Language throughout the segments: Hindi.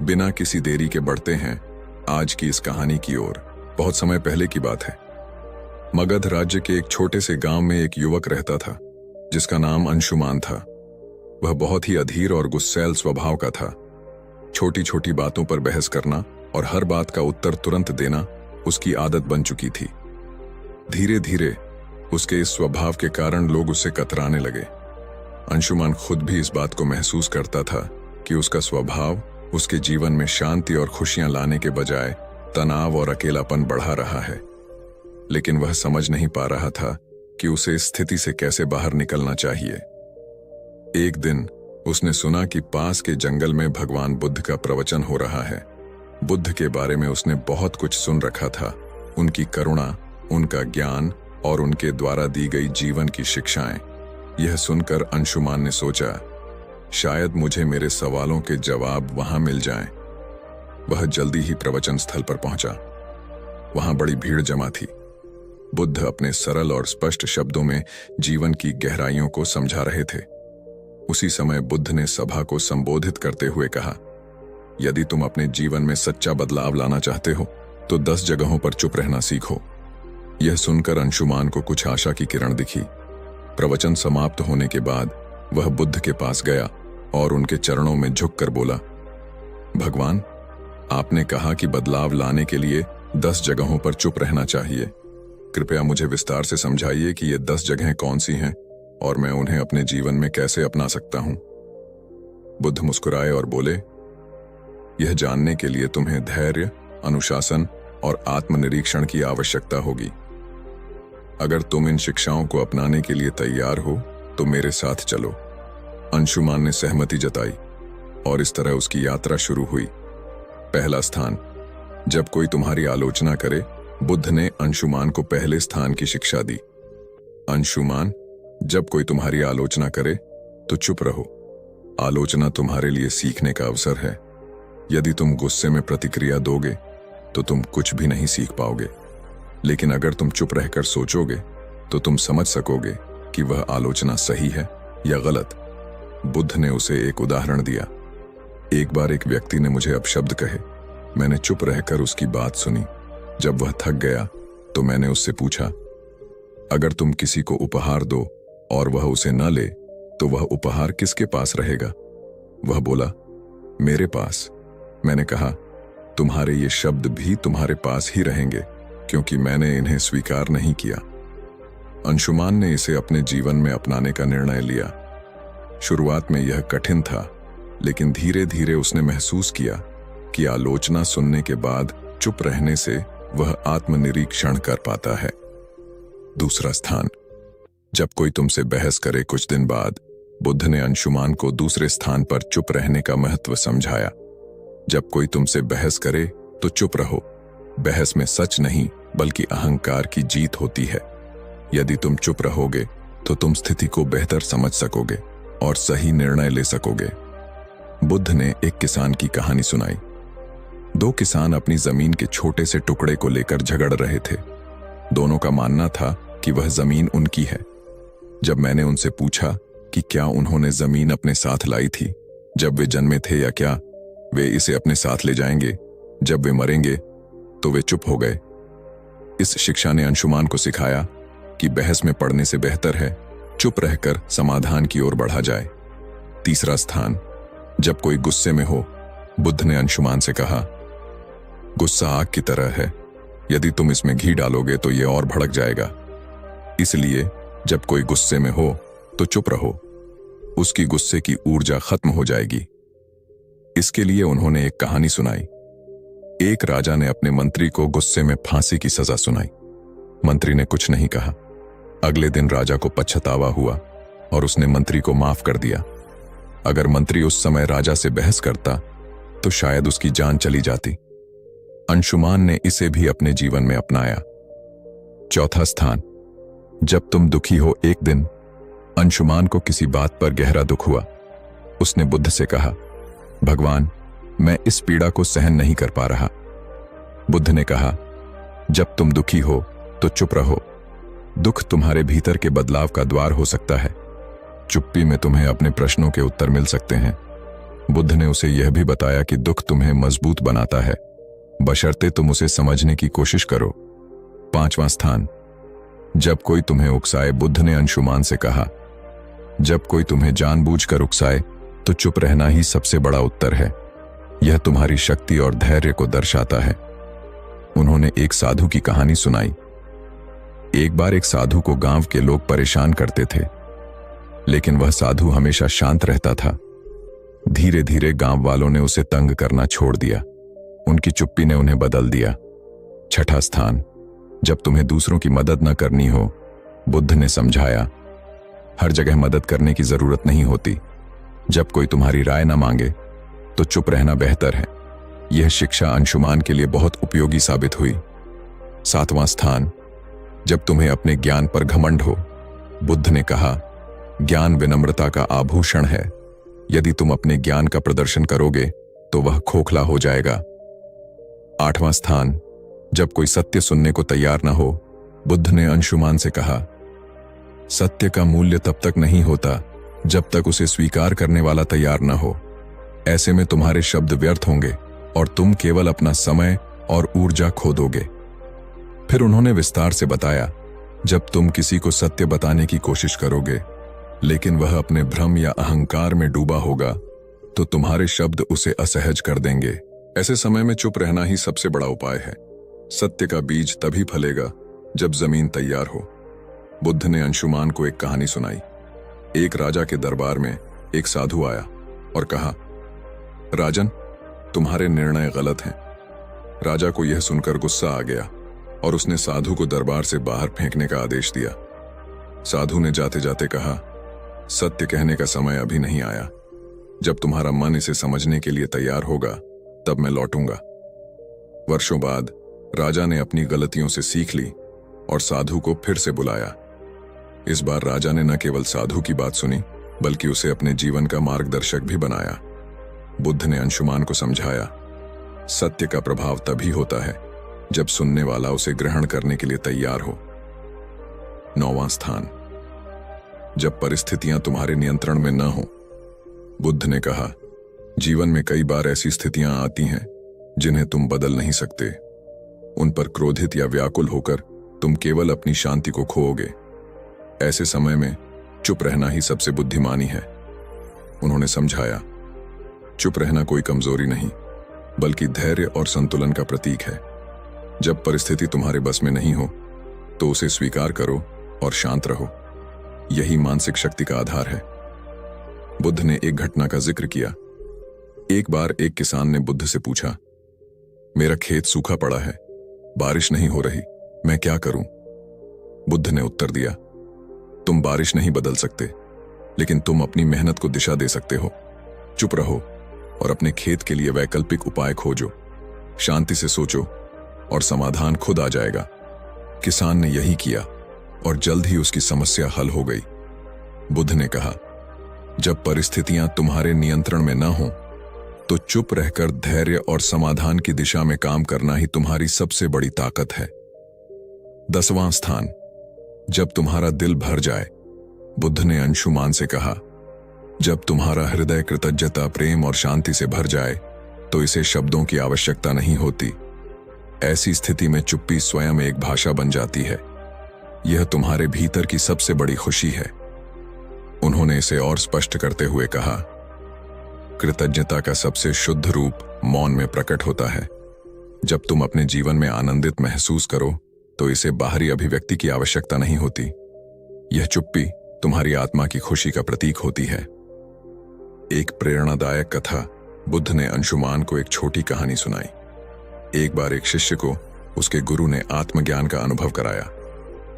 बिना किसी देरी के बढ़ते हैं आज की इस कहानी की ओर। बहुत समय पहले की बात है। मगध राज्य के एक छोटे से गांव में एक युवक रहता था जिसका नाम अंशुमान था। वह बहुत ही अधीर और गुस्सैल स्वभाव का था। छोटी छोटी बातों पर बहस करना और हर बात का उत्तर तुरंत देना उसकी आदत बन चुकी थी। धीरे धीरे उसके इस स्वभाव के कारण लोग उससे कतराने लगे। अंशुमान खुद भी इस बात को महसूस करता था कि उसका स्वभाव उसके जीवन में शांति और खुशियां लाने के बजाय तनाव और अकेलापन बढ़ा रहा है। लेकिन वह समझ नहीं पा रहा था कि उसे इस स्थिति से कैसे बाहर निकलना चाहिए। एक दिन उसने सुना कि पास के जंगल में भगवान बुद्ध का प्रवचन हो रहा है। बुद्ध के बारे में उसने बहुत कुछ सुन रखा था। उनकी करुणा, उनका ज्ञान और उनके द्वारा दी गई जीवन की शिक्षाएं। यह सुनकर अंशुमान ने सोचा, शायद मुझे मेरे सवालों के जवाब वहां मिल जाएं। वह जल्दी ही प्रवचन स्थल पर पहुंचा। वहां बड़ी भीड़ जमा थी। बुद्ध अपने सरल और स्पष्ट शब्दों में जीवन की गहराइयों को समझा रहे थे। उसी समय बुद्ध ने सभा को संबोधित करते हुए कहा, यदि तुम अपने जीवन में सच्चा बदलाव लाना चाहते हो तो 10 जगहों पर चुप रहना सीखो। यह सुनकर अंशुमान को कुछ आशा की किरण दिखी। प्रवचन समाप्त होने के बाद वह बुद्ध के पास गया और उनके चरणों में झुककर बोला, भगवान, आपने कहा कि बदलाव लाने के लिए 10 जगहों पर चुप रहना चाहिए। कृपया मुझे विस्तार से समझाइए कि ये 10 जगहें कौन सी हैं और मैं उन्हें अपने जीवन में कैसे अपना सकता हूं। बुद्ध मुस्कुराए और बोले, यह जानने के लिए तुम्हें धैर्य, अनुशासन और आत्मनिरीक्षण की आवश्यकता होगी। अगर तुम इन शिक्षाओं को अपनाने के लिए तैयार हो तो मेरे साथ चलो। अंशुमान ने सहमति जताई और इस तरह उसकी यात्रा शुरू हुई। पहला स्थान, जब कोई तुम्हारी आलोचना करे। बुद्ध ने अंशुमान को पहले स्थान की शिक्षा दी। अंशुमान, जब कोई तुम्हारी आलोचना करे तो चुप रहो। आलोचना तुम्हारे लिए सीखने का अवसर है। यदि तुम गुस्से में प्रतिक्रिया दोगे तो तुम कुछ भी नहीं सीख पाओगे। लेकिन अगर तुम चुप रहकर सोचोगे तो तुम समझ सकोगे कि वह आलोचना सही है या गलत। बुद्ध ने उसे एक उदाहरण दिया। एक बार एक व्यक्ति ने मुझे अपशब्द कहे। मैंने चुप रहकर उसकी बात सुनी। जब वह थक गया तो मैंने उससे पूछा, अगर तुम किसी को उपहार दो और वह उसे न ले तो वह उपहार किसके पास रहेगा? वह बोला, मेरे पास। मैंने कहा, तुम्हारे ये शब्द भी तुम्हारे पास ही रहेंगे क्योंकि मैंने इन्हें स्वीकार नहीं किया। अंशुमान ने इसे अपने जीवन में अपनाने का निर्णय लिया। शुरुआत में यह कठिन था, लेकिन धीरे धीरे उसने महसूस किया कि आलोचना सुनने के बाद चुप रहने से वह आत्मनिरीक्षण कर पाता है। दूसरा स्थान, जब कोई तुमसे बहस करे। कुछ दिन बाद बुद्ध ने अंशुमान को दूसरे स्थान पर चुप रहने का महत्व समझाया। जब कोई तुमसे बहस करे तो चुप रहो। बहस में सच नहीं बल्कि अहंकार की जीत होती है। यदि तुम चुप रहोगे तो तुम स्थिति को बेहतर समझ सकोगे और सही निर्णय ले सकोगे। बुद्ध ने एक किसान की कहानी सुनाई। 2 किसान अपनी जमीन के छोटे से टुकड़े को लेकर झगड़ रहे थे। दोनों का मानना था कि वह जमीन उनकी है। जब मैंने उनसे पूछा कि क्या उन्होंने जमीन अपने साथ लाई थी जब वे जन्मे थे या क्या वे इसे अपने साथ ले जाएंगे जब वे मरेंगे, तो वे चुप हो गए। इस शिक्षा ने अंशुमान को सिखाया कि बहस में पड़ने से बेहतर है चुप रहकर समाधान की ओर बढ़ा जाए। तीसरा स्थान, जब कोई गुस्से में हो। बुद्ध ने अंशुमान से कहा, गुस्सा आग की तरह है। यदि तुम इसमें घी डालोगे तो यह और भड़क जाएगा। इसलिए जब कोई गुस्से में हो तो चुप रहो। उसकी गुस्से की ऊर्जा खत्म हो जाएगी। इसके लिए उन्होंने एक कहानी सुनाई। एक राजा ने अपने मंत्री को गुस्से में फांसी की सजा सुनाई। मंत्री ने कुछ नहीं कहा। अगले दिन राजा को पछतावा हुआ और उसने मंत्री को माफ कर दिया। अगर मंत्री उस समय राजा से बहस करता तो शायद उसकी जान चली जाती। अंशुमान ने इसे भी अपने जीवन में अपनाया। चौथा स्थान, जब तुम दुखी हो। एक दिन अंशुमान को किसी बात पर गहरा दुख हुआ। उसने बुद्ध से कहा, भगवान, मैं इस पीड़ा को सहन नहीं कर पा रहा। बुद्ध ने कहा, जब तुम दुखी हो तो चुप रहो। दुख तुम्हारे भीतर के बदलाव का द्वार हो सकता है। चुप्पी में तुम्हें अपने प्रश्नों के उत्तर मिल सकते हैं। बुद्ध ने उसे यह भी बताया कि दुख तुम्हें मजबूत बनाता है, बशर्ते तुम उसे समझने की कोशिश करो। 5वां स्थान, जब कोई तुम्हें उकसाए। बुद्ध ने अंशुमान से कहा, जब कोई तुम्हें जानबूझकर उकसाए तो चुप रहना ही सबसे बड़ा उत्तर है। यह तुम्हारी शक्ति और धैर्य को दर्शाता है। उन्होंने एक साधु की कहानी सुनाई। एक बार एक साधु को गांव के लोग परेशान करते थे, लेकिन वह साधु हमेशा शांत रहता था। धीरे धीरे गांव वालों ने उसे तंग करना छोड़ दिया। उनकी चुप्पी ने उन्हें बदल दिया। 6ठा स्थान, जब तुम्हें दूसरों की मदद न करनी हो। बुद्ध ने समझाया, हर जगह मदद करने की जरूरत नहीं होती। जब कोई तुम्हारी राय न मांगे तो चुप रहना बेहतर है। यह शिक्षा अंशुमान के लिए बहुत उपयोगी साबित हुई। 7वां स्थान, जब तुम्हें अपने ज्ञान पर घमंड हो। बुद्ध ने कहा, ज्ञान विनम्रता का आभूषण है। यदि तुम अपने ज्ञान का प्रदर्शन करोगे तो वह खोखला हो जाएगा। 8वां स्थान, जब कोई सत्य सुनने को तैयार न हो। बुद्ध ने अंशुमान से कहा, सत्य का मूल्य तब तक नहीं होता जब तक उसे स्वीकार करने वाला तैयार न हो। ऐसे में तुम्हारे शब्द व्यर्थ होंगे और तुम केवल अपना समय और ऊर्जा खो दोगे। फिर उन्होंने विस्तार से बताया, जब तुम किसी को सत्य बताने की कोशिश करोगे लेकिन वह अपने भ्रम या अहंकार में डूबा होगा तो तुम्हारे शब्द उसे असहज कर देंगे। ऐसे समय में चुप रहना ही सबसे बड़ा उपाय है। सत्य का बीज तभी फलेगा जब जमीन तैयार हो। बुद्ध ने अंशुमान को एक कहानी सुनाई। एक राजा के दरबार में एक साधु आया और कहा, राजन, तुम्हारे निर्णय गलत हैं। राजा को यह सुनकर गुस्सा आ गया और उसने साधु को दरबार से बाहर फेंकने का आदेश दिया। साधु ने जाते जाते कहा, सत्य कहने का समय अभी नहीं आया। जब तुम्हारा मन इसे समझने के लिए तैयार होगा तब मैं लौटूंगा। वर्षों बाद राजा ने अपनी गलतियों से सीख ली और साधु को फिर से बुलाया। इस बार राजा ने न केवल साधु की बात सुनी बल्कि उसे अपने जीवन का मार्गदर्शक भी बनाया। बुद्ध ने अंशुमान को समझाया, सत्य का प्रभाव तभी होता है जब सुनने वाला उसे ग्रहण करने के लिए तैयार हो। 9वां स्थान, जब परिस्थितियां तुम्हारे नियंत्रण में न हो। बुद्ध ने कहा, जीवन में कई बार ऐसी स्थितियां आती हैं जिन्हें तुम बदल नहीं सकते। उन पर क्रोधित या व्याकुल होकर तुम केवल अपनी शांति को खोओगे। ऐसे समय में चुप रहना ही सबसे बुद्धिमानी है। उन्होंने समझाया, चुप रहना कोई कमजोरी नहीं बल्कि धैर्य और संतुलन का प्रतीक है। जब परिस्थिति तुम्हारे बस में नहीं हो तो उसे स्वीकार करो और शांत रहो। यही मानसिक शक्ति का आधार है। बुद्ध ने एक घटना का जिक्र किया। एक बार एक किसान ने बुद्ध से पूछा, मेरा खेत सूखा पड़ा है, बारिश नहीं हो रही, मैं क्या करूं? बुद्ध ने उत्तर दिया, तुम बारिश नहीं बदल सकते, लेकिन तुम अपनी मेहनत को दिशा दे सकते हो। चुप रहो और अपने खेत के लिए वैकल्पिक उपाय खोजो। शांति से सोचो और समाधान खुद आ जाएगा। किसान ने यही किया और जल्द ही उसकी समस्या हल हो गई। बुद्ध ने कहा, जब परिस्थितियां तुम्हारे नियंत्रण में न हो तो चुप रहकर धैर्य और समाधान की दिशा में काम करना ही तुम्हारी सबसे बड़ी ताकत है। 10वां स्थान, जब तुम्हारा दिल भर जाए। बुद्ध ने अंशुमान से कहा, जब तुम्हारा हृदय कृतज्ञता, प्रेम और शांति से भर जाए तो इसे शब्दों की आवश्यकता नहीं होती। ऐसी स्थिति में चुप्पी स्वयं एक भाषा बन जाती है। यह तुम्हारे भीतर की सबसे बड़ी खुशी है। उन्होंने इसे और स्पष्ट करते हुए कहा, कृतज्ञता का सबसे शुद्ध रूप मौन में प्रकट होता है। जब तुम अपने जीवन में आनंदित महसूस करो तो इसे बाहरी अभिव्यक्ति की आवश्यकता नहीं होती। यह चुप्पी तुम्हारी आत्मा की खुशी का प्रतीक होती है। एक प्रेरणादायक कथा। बुद्ध ने अंशुमान को एक छोटी कहानी सुनाई। एक बार एक शिष्य को उसके गुरु ने आत्मज्ञान का अनुभव कराया।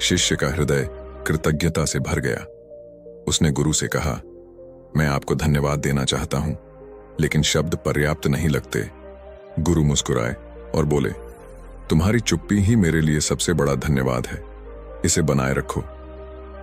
शिष्य का हृदय कृतज्ञता से भर गया। उसने गुरु से कहा, मैं आपको धन्यवाद देना चाहता हूं, लेकिन शब्द पर्याप्त नहीं लगते। गुरु मुस्कुराए और बोले, तुम्हारी चुप्पी ही मेरे लिए सबसे बड़ा धन्यवाद है, इसे बनाए रखो।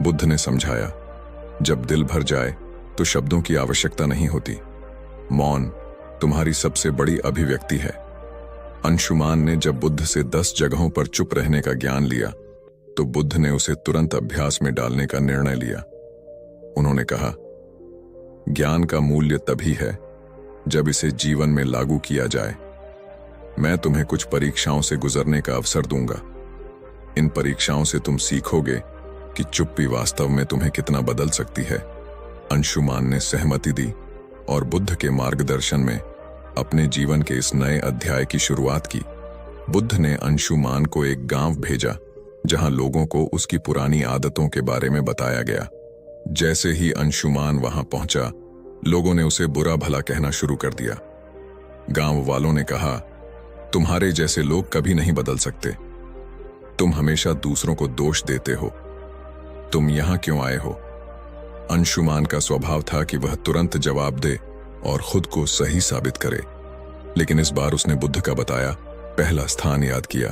बुद्ध ने समझाया, जब दिल भर जाए तो शब्दों की आवश्यकता नहीं होती। मौन तुम्हारी सबसे बड़ी अभिव्यक्ति है। अंशुमान ने जब बुद्ध से 10 जगहों पर चुप रहने का ज्ञान लिया तो बुद्ध ने उसे तुरंत अभ्यास में डालने का निर्णय लिया। उन्होंने कहा, ज्ञान का मूल्य तभी है जब इसे जीवन में लागू किया जाए। मैं तुम्हें कुछ परीक्षाओं से गुजरने का अवसर दूंगा। इन परीक्षाओं से तुम सीखोगे कि चुप्पी वास्तव में तुम्हें कितना बदल सकती है। अंशुमान ने सहमति दी और बुद्ध के मार्गदर्शन में अपने जीवन के इस नए अध्याय की शुरुआत की। बुद्ध ने अंशुमान को एक गांव भेजा जहां लोगों को उसकी पुरानी आदतों के बारे में बताया गया। जैसे ही अंशुमान वहां पहुंचा, लोगों ने उसे बुरा भला कहना शुरू कर दिया। गांव वालों ने कहा, तुम्हारे जैसे लोग कभी नहीं बदल सकते। तुम हमेशा दूसरों को दोष देते हो। तुम यहां क्यों आए हो? अंशुमान का स्वभाव था कि वह तुरंत जवाब दे और खुद को सही साबित करे, लेकिन इस बार उसने बुद्ध का बताया पहला स्थान याद किया।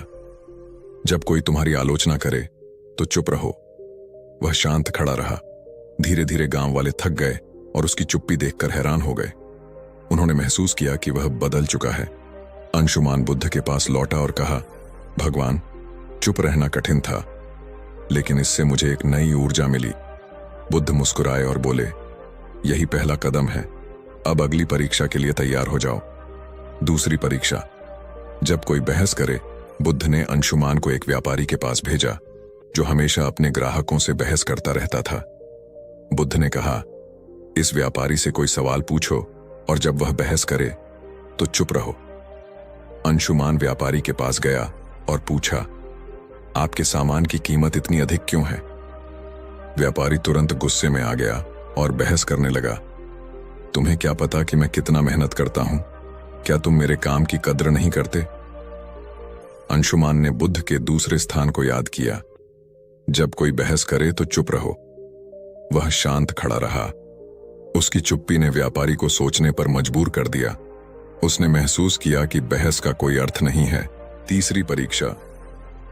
जब कोई तुम्हारी आलोचना करे तो चुप रहो। वह शांत खड़ा रहा। धीरे धीरे गांव वाले थक गए और उसकी चुप्पी देखकर हैरान हो गए। उन्होंने महसूस किया कि वह बदल चुका है। अंशुमान बुद्ध के पास लौटा और कहा, भगवान, चुप रहना कठिन था, लेकिन इससे मुझे एक नई ऊर्जा मिली। बुद्ध मुस्कुराए और बोले, यही पहला कदम है। अब अगली परीक्षा के लिए तैयार हो जाओ। दूसरी परीक्षा। जब कोई बहस करे, बुद्ध ने अंशुमान को एक व्यापारी के पास भेजा जो हमेशा अपने ग्राहकों से बहस करता रहता था। बुद्ध ने कहा, इस व्यापारी से कोई सवाल पूछो और जब वह बहस करे तो चुप रहो। अंशुमान व्यापारी के पास गया और पूछा, आपके सामान की कीमत इतनी अधिक क्यों है? व्यापारी तुरंत गुस्से में आ गया और बहस करने लगा, तुम्हें क्या पता कि मैं कितना मेहनत करता हूं? क्या तुम मेरे काम की कद्र नहीं करते? अंशुमान ने बुद्ध के दूसरे स्थान को याद किया। जब कोई बहस करे तो चुप रहो। वह शांत खड़ा रहा। उसकी चुप्पी ने व्यापारी को सोचने पर मजबूर कर दिया। उसने महसूस किया कि बहस का कोई अर्थ नहीं है। तीसरी परीक्षा।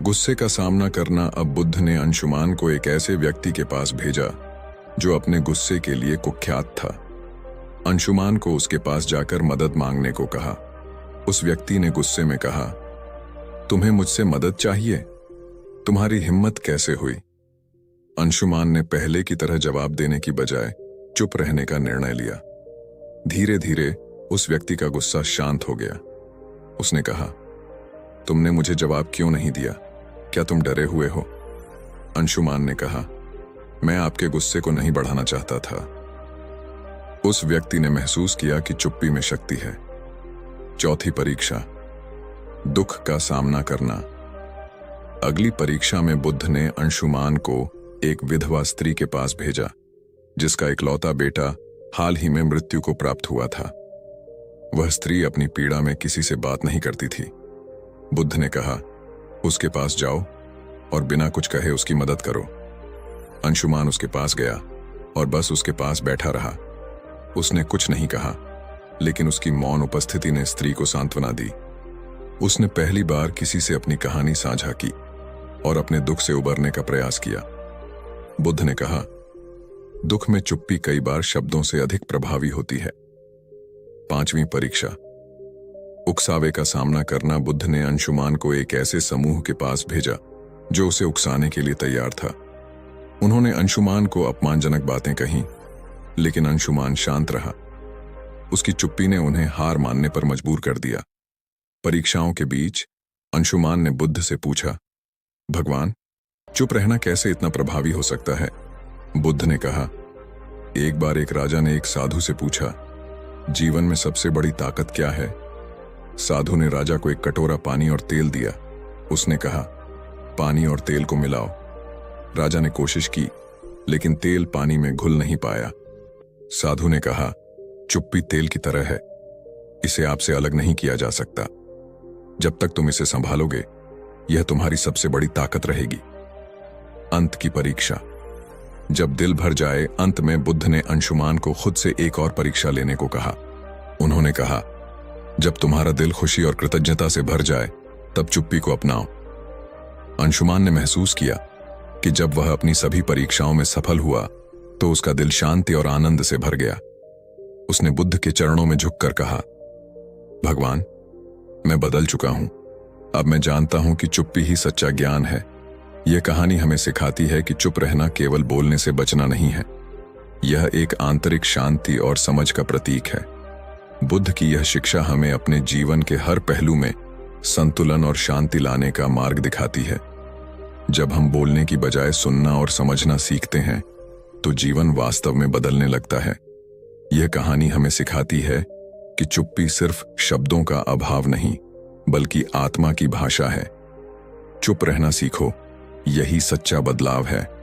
गुस्से का सामना करना। अब बुद्ध ने अंशुमान को एक ऐसे व्यक्ति के पास भेजा जो अपने गुस्से के लिए कुख्यात था। अंशुमान को उसके पास जाकर मदद मांगने को कहा। उस व्यक्ति ने गुस्से में कहा, तुम्हें मुझसे मदद चाहिए? तुम्हारी हिम्मत कैसे हुई? अंशुमान ने पहले की तरह जवाब देने की बजाय चुप रहने का निर्णय लिया। धीरे धीरे उस व्यक्ति का गुस्सा शांत हो गया। उसने कहा, तुमने मुझे जवाब क्यों नहीं दिया? क्या तुम डरे हुए हो? अंशुमान ने कहा, मैं आपके गुस्से को नहीं बढ़ाना चाहता था। उस व्यक्ति ने महसूस किया कि चुप्पी में शक्ति है। चौथी परीक्षा। दुख का सामना करना। अगली परीक्षा में बुद्ध ने अंशुमान को एक विधवा स्त्री के पास भेजा जिसका इकलौता बेटा हाल ही में मृत्यु को प्राप्त हुआ था। वह स्त्री अपनी पीड़ा में किसी से बात नहीं करती थी। बुद्ध ने कहा, उसके पास जाओ और बिना कुछ कहे उसकी मदद करो। अंशुमान उसके पास गया और बस उसके पास बैठा रहा। उसने कुछ नहीं कहा, लेकिन उसकी मौन उपस्थिति ने स्त्री को सांत्वना दी। उसने पहली बार किसी से अपनी कहानी साझा की और अपने दुख से उबरने का प्रयास किया। बुद्ध ने कहा, दुख में चुप्पी कई बार शब्दों से अधिक प्रभावी होती है। पांचवीं परीक्षा। उकसावे का सामना करना। बुद्ध ने अंशुमान को एक ऐसे समूह के पास भेजा जो उसे उकसाने के लिए तैयार था। उन्होंने अंशुमान को अपमानजनक बातें कहीं, लेकिन अंशुमान शांत रहा। उसकी चुप्पी ने उन्हें हार मानने पर मजबूर कर दिया। परीक्षाओं के बीच अंशुमान ने बुद्ध से पूछा, भगवान, चुप रहना कैसे इतना प्रभावी हो सकता है? बुद्ध ने कहा, एक बार एक राजा ने एक साधु से पूछा, जीवन में सबसे बड़ी ताकत क्या है? साधु ने राजा को एक कटोरा पानी और तेल दिया। उसने कहा, पानी और तेल को मिलाओ। राजा ने कोशिश की, लेकिन तेल पानी में घुल नहीं पाया। साधु ने कहा, चुप्पी तेल की तरह है, इसे आपसे अलग नहीं किया जा सकता। जब तक तुम इसे संभालोगे, यह तुम्हारी सबसे बड़ी ताकत रहेगी। अंत की परीक्षा। जब दिल भर जाए, अंत में बुद्ध ने अंशुमान को खुद से एक और परीक्षा लेने को कहा। उन्होंने कहा, जब तुम्हारा दिल खुशी और कृतज्ञता से भर जाए, तब चुप्पी को अपनाओ। अंशुमान ने महसूस किया कि जब वह अपनी सभी परीक्षाओं में सफल हुआ तो उसका दिल शांति और आनंद से भर गया। उसने बुद्ध के चरणों में झुककर कहा, भगवान, मैं बदल चुका हूं। अब मैं जानता हूं कि चुप्पी ही सच्चा ज्ञान है। यह कहानी हमें सिखाती है कि चुप रहना केवल बोलने से बचना नहीं है, यह एक आंतरिक शांति और समझ का प्रतीक है। बुद्ध की यह शिक्षा हमें अपने जीवन के हर पहलू में संतुलन और शांति लाने का मार्ग दिखाती है। जब हम बोलने की बजाय सुनना और समझना सीखते हैं तो जीवन वास्तव में बदलने लगता है। यह कहानी हमें सिखाती है कि चुप्पी सिर्फ शब्दों का अभाव नहीं बल्कि आत्मा की भाषा है। चुप रहना सीखो, यही सच्चा बदलाव है।